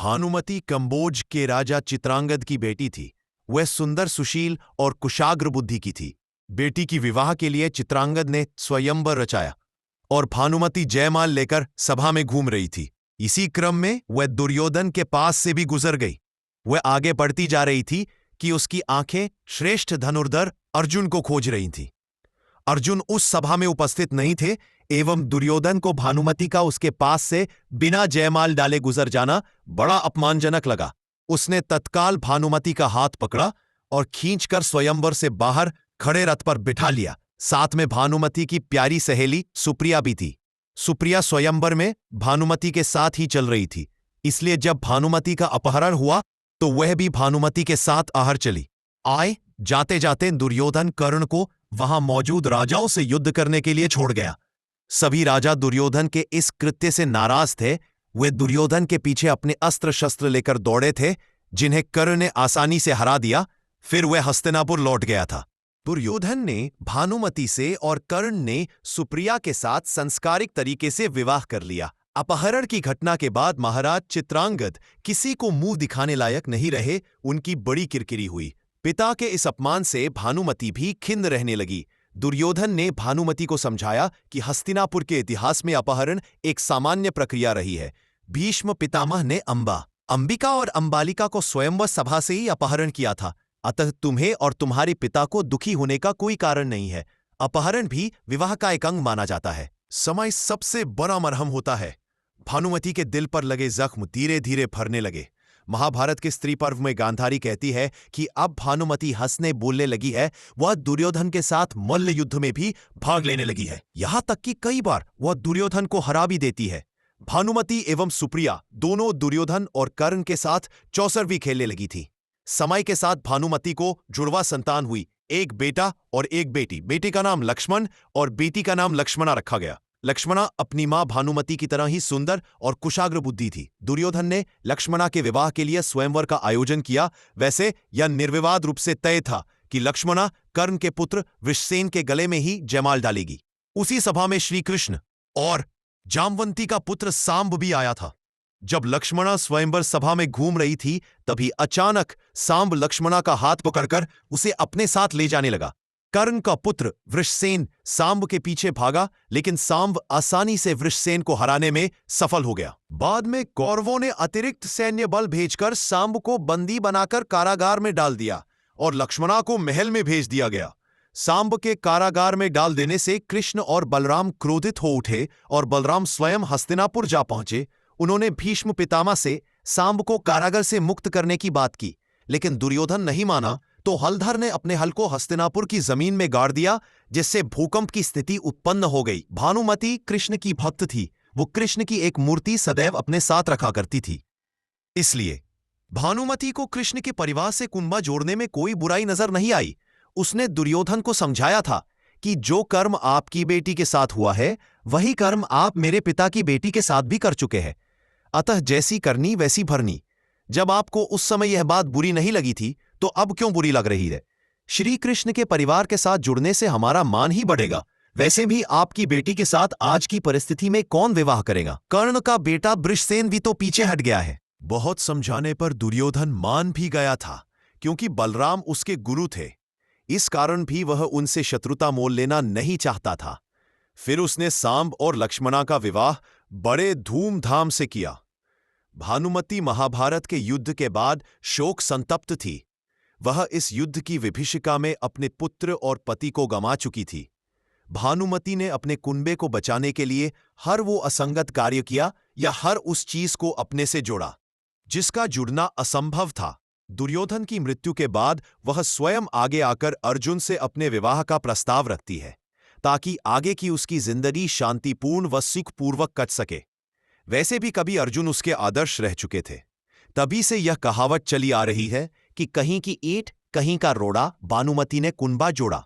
भानुमति कंबोज के राजा चित्रांगद की बेटी थी। वह सुंदर, सुशील और कुशाग्र बुद्धि की थी। बेटी की विवाह के लिए चित्रांगद ने स्वयंवर रचाया और भानुमति जयमाल लेकर सभा में घूम रही थी। इसी क्रम में वह दुर्योधन के पास से भी गुजर गई। वह आगे बढ़ती जा रही थी कि उसकी आंखें श्रेष्ठ धनुर्धर अर्जुन को खोज रही थीं। अर्जुन उस सभा में उपस्थित नहीं थे एवं दुर्योधन को भानुमति का उसके पास से बिना जयमाल डाले गुजर जाना बड़ा अपमानजनक लगा। उसने तत्काल भानुमति का हाथ पकड़ा और खींचकर स्वयंवर से बाहर खड़े रथ पर बिठा लिया। साथ में भानुमति की प्यारी सहेली सुप्रिया भी थी। सुप्रिया स्वयंवर में भानुमति के साथ ही चल रही थी, इसलिए जब भानुमति का अपहरण हुआ तो वह भी भानुमति के साथ आहर चली। आए जाते जाते दुर्योधन कर्ण को वहां मौजूद राजाओं से युद्ध करने के लिए छोड़ गया। सभी राजा दुर्योधन के इस कृत्य से नाराज थे। वे दुर्योधन के पीछे अपने अस्त्र शस्त्र लेकर दौड़े थे, जिन्हें कर्ण ने आसानी से हरा दिया। फिर वह हस्तिनापुर लौट गया था। दुर्योधन ने भानुमति से और कर्ण ने सुप्रिया के साथ संस्कारिक तरीके से विवाह कर लिया। अपहरण की घटना के बाद महाराज चित्रांगद किसी को मुंह दिखाने लायक नहीं रहे। उनकी बड़ी किरकिरी हुई। पिता के इस अपमान से भानुमति भी खिन्न रहने लगी। दुर्योधन ने भानुमति को समझाया कि हस्तिनापुर के इतिहास में अपहरण एक सामान्य प्रक्रिया रही है। भीष्म पितामह ने अंबिका और अंबालिका को स्वयंवर सभा से ही अपहरण किया था, अतः तुम्हें और तुम्हारे पिता को दुखी होने का कोई कारण नहीं है। अपहरण भी विवाह का एक अंग माना जाता है। समय सबसे बड़ा मरहम होता है। भानुमति के दिल पर लगे जख्म धीरे धीरे भरने लगे। महाभारत के स्त्री पर्व में गांधारी कहती है कि अब भानुमति हंसने बोलने लगी है। वह दुर्योधन के साथ मल्ल युद्ध में भी भाग लेने लगी है। यहां तक कि कई बार वह दुर्योधन को हरा भी देती है। भानुमति एवं सुप्रिया दोनों दुर्योधन और कर्ण के साथ चौसरवी खेलने लगी थी। समय के साथ भानुमति को जुड़वा संतान हुई, एक बेटा और एक बेटी। बेटे का नाम लक्ष्मण और बेटी का नाम लक्ष्मणा रखा गया। लक्ष्मणा अपनी मां भानुमति की तरह ही सुंदर और कुशाग्र बुद्धि थी। दुर्योधन ने लक्ष्मणा के विवाह के लिए स्वयंवर का आयोजन किया। वैसे यह निर्विवाद रूप से तय था कि लक्ष्मणा कर्ण के पुत्र वृषसेन के गले में ही जयमाल डालेगी। उसी सभा में श्री कृष्ण और जामवंती का पुत्र सांब भी आया था। जब लक्ष्मणा स्वयंवर सभा में घूम रही थी, तभी अचानक सांब लक्ष्मणा का हाथ पकड़कर उसे अपने साथ ले जाने लगा। कर्ण का पुत्र वृषसेन सांब के पीछे भागा, लेकिन सांब आसानी से वृषसेन को हराने में सफल हो गया। बाद में कौरवों ने अतिरिक्त सैन्य बल भेजकर सांब को बंदी बनाकर कारागार में डाल दिया और लक्ष्मणा को महल में भेज दिया गया। सांब के कारागार में डाल देने से कृष्ण और बलराम क्रोधित हो उठे और बलराम स्वयं हस्तिनापुर जा पहुंचे। उन्होंने भीष्म पितामह से सांब को कारागार से मुक्त करने की बात की, लेकिन दुर्योधन नहीं माना तो हलधर ने अपने हल को हस्तिनापुर की जमीन में गाड़ दिया, जिससे भूकंप की स्थिति उत्पन्न हो गई। भानुमति कृष्ण की भक्त थी। वो कृष्ण की एक मूर्ति सदैव अपने साथ रखा करती थी, इसलिए भानुमति को कृष्ण के परिवार से कुंभा जोड़ने में कोई बुराई नजर नहीं आई। उसने दुर्योधन को समझाया था कि जो कर्म आपकी बेटी के साथ हुआ है, वही कर्म आप मेरे पिता की बेटी के साथ भी कर चुके हैं। अतः जैसी करनी वैसी भरनी। जब आपको उस समय यह बात बुरी नहीं लगी थी, तो अब क्यों बुरी लग रही है? श्री कृष्ण के परिवार के साथ जुड़ने से हमारा मान ही बढ़ेगा। वैसे भी आपकी बेटी के साथ आज की परिस्थिति में कौन विवाह करेगा? कर्ण का बेटा वृषसेन भी तो पीछे हट गया है। बहुत समझाने पर दुर्योधन मान भी गया था, क्योंकि बलराम उसके गुरु थे। इस कारण भी वह उनसे शत्रुता मोल लेना नहीं चाहता था। फिर उसने सांब और लक्ष्मणा का विवाह बड़े धूमधाम से किया। भानुमति महाभारत के युद्ध के बाद शोक संतप्त थी। वह इस युद्ध की विभीषिका में अपने पुत्र और पति को गंवा चुकी थी। भानुमति ने अपने कुंबे को बचाने के लिए हर वो असंगत कार्य किया या हर उस चीज को अपने से जोड़ा जिसका जुड़ना असंभव था। दुर्योधन की मृत्यु के बाद वह स्वयं आगे आकर अर्जुन से अपने विवाह का प्रस्ताव रखती है, ताकि आगे की उसकी जिंदगी शांतिपूर्ण व सुखपूर्वक कट सके। वैसे भी कभी अर्जुन उसके आदर्श रह चुके थे। तभी से यह कहावत चली आ रही है कि कहीं की ईंट कहीं का रोड़ा, भानुमति ने कुंबा जोड़ा।